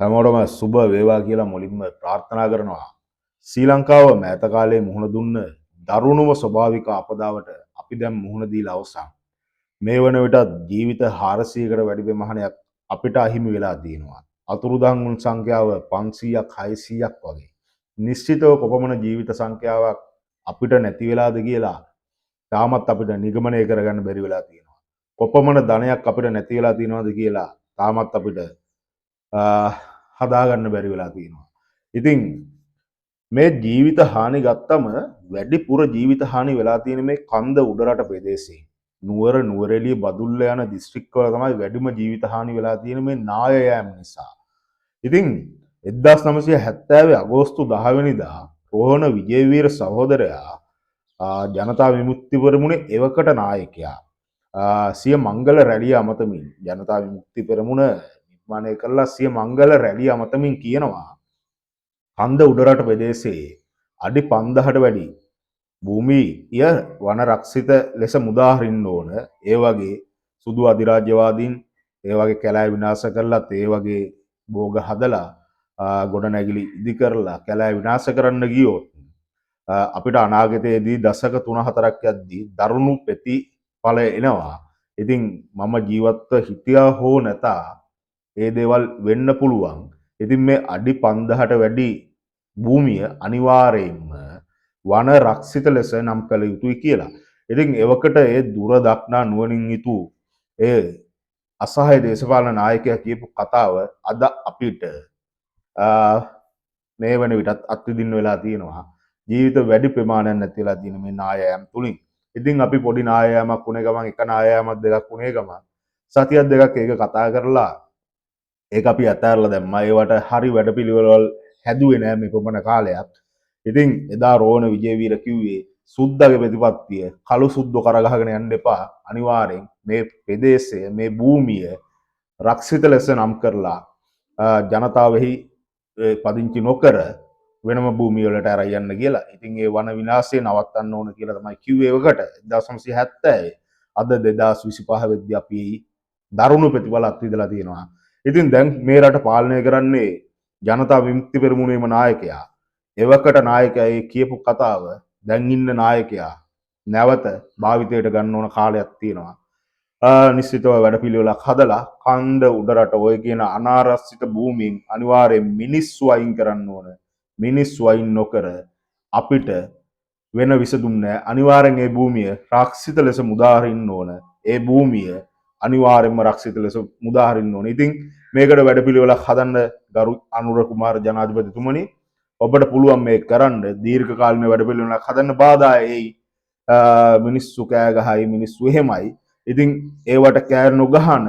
හැමෝටම සුබ වේවා කියලා මුලින්ම ප්‍රාර්ථනා කරනවා. ශ්‍රී ලංකාව මෑත කාලේ මුහුණ දුන්න දරුණුම ස්වභාවික අපදාවට අපි දැන් මුහුණ දීලා අවසන්. මේ වන විටත් ජීවිත 400කට වැඩි ප්‍රමාණයක් අපිට අහිමි වෙලා තියෙනවා. අතුරුදන් වුන් සංඛ්‍යාව 500ක් 600ක් වගේ. නිශ්චිතව කොපමණ ජීවිත සංඛ්‍යාවක් අපිට නැති වෙලාද කියලා තාමත් අපිට නිගමනය කරගන්න බැරි වෙලා තියෙනවා. කොපමණ ධනයක් අපිට නැති වෙලා තියෙනවද කියලා තාමත් අපිට හදාගන්න බැරි වෙලා තියෙනවා. ඉතින් මේ ජීවිත හානි ගත්තම වැඩිපුර ජීවිත හානි වෙලා තියෙන මේ කන්ද උඩරට ප්‍රදේශයේ නුවර නුවරඑළිය බදුල්ල යන දිස්ත්‍රික්කවල තමයි වැඩිම ජීවිත හානි වෙලා තියෙන මේ නාය යෑම නිසා. ඉතින් 1970 අගෝස්තු 10 වෙනිදා රෝහණ විජේවීර සහෝදරයා ජනතා විමුක්ති පෙරමුණේ එවකට නායකයා සිය මංගල රැළිය අමතමින් ජනතා විමුක්ති පෙරමුණ නිර්මාණය කළා සිය මංගල රැළිය අමතමින් කියනවා කන්ද උඩරට ප්‍රදේශයේ අඩි 5000ට වැඩි භූමිය වන රක්ෂිත ලෙස මුදා හරින්න ඕන. ඒ වගේ සුදු අධිරාජ්‍යවාදීන් ඒ වගේ කැලෑ විනාශ කරලත් ඒ වගේ භෝග හදලා ගොඩනැගිලි ඉදි කරලා කැලෑ විනාශ කරන්න ගියොත් අපිට අනාගතයේදී දශක 3-4ක් යද්දී දරුණු ප්‍රතිඵල එනවා. ඉතින් මම ජීවත්ව හිටියා හෝ නැතා ඒ දේවල් වෙන්න පුළුවන්. ඉතින් මේ අඩි 5000ට වැඩි භූමිය අනිවාර්යයෙන්ම වන රක්ෂිත ලෙස නම් කළ යුතුයි කියලා. ඉතින් එවකට ඒ දුර දක්නා නුවණින් යුතු ඒ අසහාය දේශපාලන නායකයා කියපු කතාව අද අපිට මේ වෙන විටත් අත්විඳින්න වෙලා තියෙනවා. ජීවිත වැඩි ප්‍රමාණයක් නැති වෙලා තියෙන මේ නායයන් තුලින්. ඉතින් අපි පොඩි නායයමක් වුණේ ගමන් එක නායයමක් දෙකක් වුණේ ගමන් සතියක් දෙකක් ඒක කතා කරලා ඒක අපි අතහැරලා දැම්මා. ඒවට හරි වැඩපිළිවෙළවල් හැදුවේ නෑ මේ කොපමණ කාලයක්. ඉතින් එදා රෝහණ විජේවීර කිව්වේ සුද්දගේ ප්‍රතිපත්තිය කළු සුද්දෝ කරගහගෙන යන්න එපා. අනිවාර්යෙන් මේ ප්‍රදේශය මේ භූමිය රක්ෂිත ලෙස නම් කරලා ජනතාවෙහි පදිංචි නොකර වෙනම භූමිය වලට අරන් යන්න කියලා. ඉතින් ඒ වන විනාශය නවත්තන්න ඕන කියලා තමයි කිව්වේ ඒකට 1970. අද 2025 වෙද්දී අපි දරුණු ප්‍රතිඵල අත්විඳලා තියෙනවා. ඉතින් දැන් මේ රට පාලනය කරන්නේ ජනතා විමුක්ති පෙරමුණේම නායකයා. එවකට නායකයා ඒ කියපු කතාව දැන් ඉන්න නායකයා නැවත භාවිතයට ගන්න ඕන කාලයක් තියෙනවා. නිශ්චිතව වැඩපිළිවෙලක් හදලා කන්ද උඩරට ඔය කියන අනාරක්ෂිත භූමියෙන් අනිවාර්යෙන් මිනිස්සු අයින් කරන්න ඕන. මිනිස්සු අයින් නොකර අපිට වෙන විසඳුම් නැහැ. අනිවාර්යෙන් මේ භූමිය රක්ෂිත ලෙස මුදා හරින්න ඕන. ඒ භූමිය අනිවාර්යෙන්ම රක්ෂිත ලෙස මුදා හරින්න ඕන. ඉතින් මේකට වැඩපිළිවෙලක් හදන්න ගරු අනුර කුමාර ජනාධිපතිතුමනි ඔබට පුළුවන් මේක කරන්න. දීර්ඝ කාලින වැඩපිළිවෙලක් හදන්න බාධා එයි. මිනිස්සු කෑ ගහයි මිනිස්සු එහෙමයි. ඉතින් ඒවට කෑ නොගහන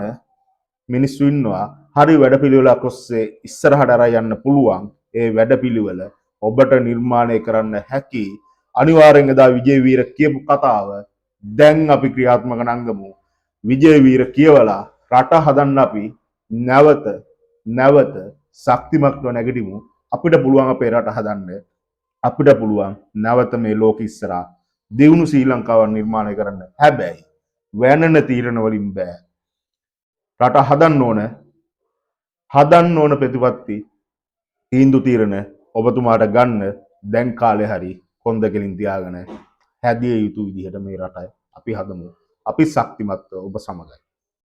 මිනිස්සු ඉන්නවා. හරි වැඩපිළිවෙලක් ඔස්සේ ඉස්සරහට අරන් යන්න පුළුවන්. ඒ වැඩපිළිවෙල ඔබට නිර්මාණය කරන්න හැකි. අනිවාර්යෙන් එදා විජේවීර කියපු කතාව දැන් අපි ක්‍රියාත්මක නංගමු. විජේවීර කියවලා රට හදන්න අපි නැවත ශක්තිමත්ව නැගිටිමු. අපිට පුළුවන් අපේ රට හදන්න. අපිට පුළුවන් නැවත මේ ලෝක ඉස්සරහා දියුණු ශ්‍රී ලංකාවක් නිර්මාණය කරන්න. හැබැයි වැනන තීරණ වලින් බෑ. රට හදන්න ඕන ප්‍රතිපත්ති තීන්දුව තීරණ ඔබතුමාට ගන්න දැන් කාලේ හරි කොන්ද කෙලින් තියාගෙන හැදිය යුතු විදිහට මේ රට අපි හදමු. අපි ශක්තිමත්ව ඔබ සමගයි.